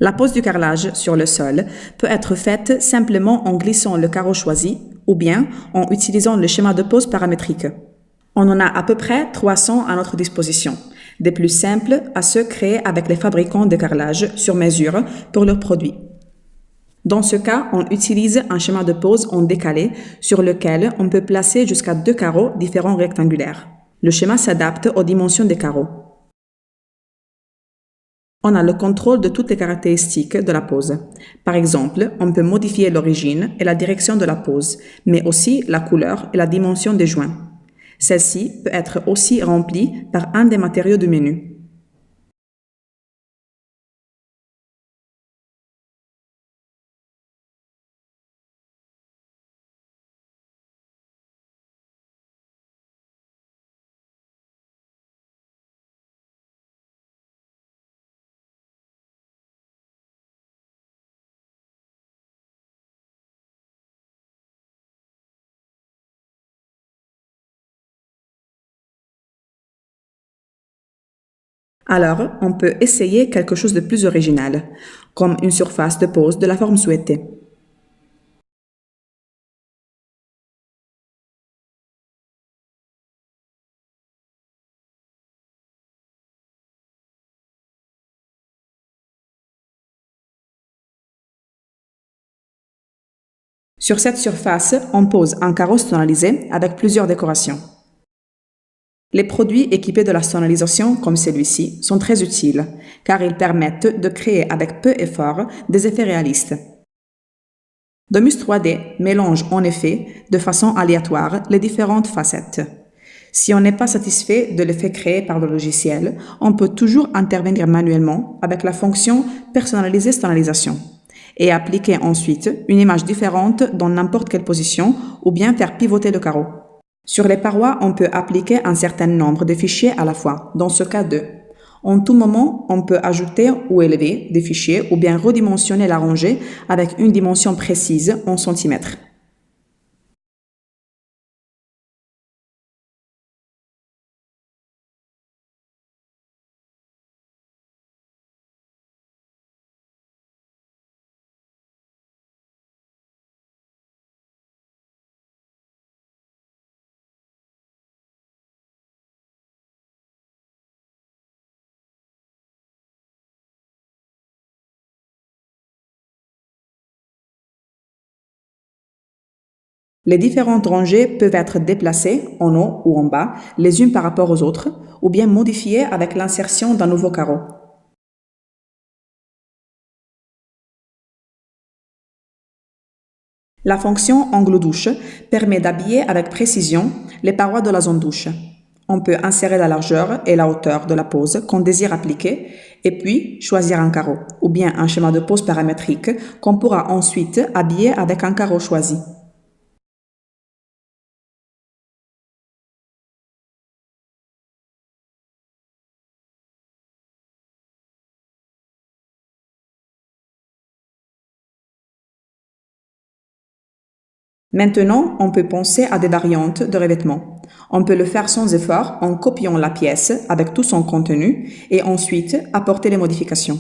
La pose du carrelage sur le sol peut être faite simplement en glissant le carreau choisi ou bien en utilisant le schéma de pose paramétrique. On en a à peu près 300 à notre disposition, des plus simples à ceux créés avec les fabricants de carrelage sur mesure pour leurs produits. Dans ce cas, on utilise un schéma de pose en décalé sur lequel on peut placer jusqu'à 2 carreaux différents rectangulaires. Le schéma s'adapte aux dimensions des carreaux. On a le contrôle de toutes les caractéristiques de la pose. Par exemple, on peut modifier l'origine et la direction de la pose, mais aussi la couleur et la dimension des joints. Celle-ci peut être aussi remplie par un des matériaux du menu. Alors, on peut essayer quelque chose de plus original, comme une surface de pose de la forme souhaitée. Sur cette surface, on pose un carreau stonalisé avec plusieurs décorations. Les produits équipés de la stonalisation, comme celui-ci, sont très utiles, car ils permettent de créer avec peu d'efforts des effets réalistes. Domus 3D mélange en effet de façon aléatoire les différentes facettes. Si on n'est pas satisfait de l'effet créé par le logiciel, on peut toujours intervenir manuellement avec la fonction Personnaliser stonalisation et appliquer ensuite une image différente dans n'importe quelle position ou bien faire pivoter le carreau. Sur les parois, on peut appliquer un certain nombre de fichiers à la fois, dans ce cas 2. En tout moment, on peut ajouter ou élever des fichiers ou bien redimensionner la rangée avec une dimension précise en centimètres. Les différentes rangées peuvent être déplacées en haut ou en bas, les unes par rapport aux autres, ou bien modifiées avec l'insertion d'un nouveau carreau. La fonction angle douche permet d'habiller avec précision les parois de la zone douche. On peut insérer la largeur et la hauteur de la pose qu'on désire appliquer et puis choisir un carreau ou bien un schéma de pose paramétrique qu'on pourra ensuite habiller avec un carreau choisi. Maintenant, on peut penser à des variantes de revêtement. On peut le faire sans effort en copiant la pièce avec tout son contenu et ensuite apporter les modifications.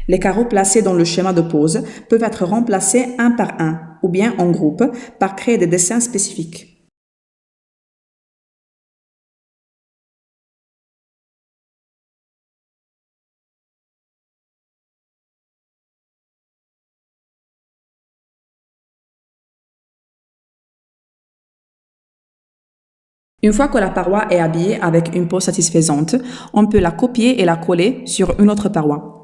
Les carreaux placés dans le schéma de pose peuvent être remplacés un par un ou bien en groupe par créer des dessins spécifiques. Une fois que la paroi est habillée avec une pose satisfaisante, on peut la copier et la coller sur une autre paroi.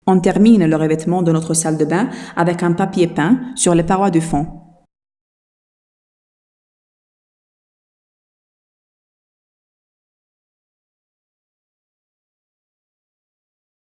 On termine le revêtement de notre salle de bain avec un papier peint sur les parois du fond.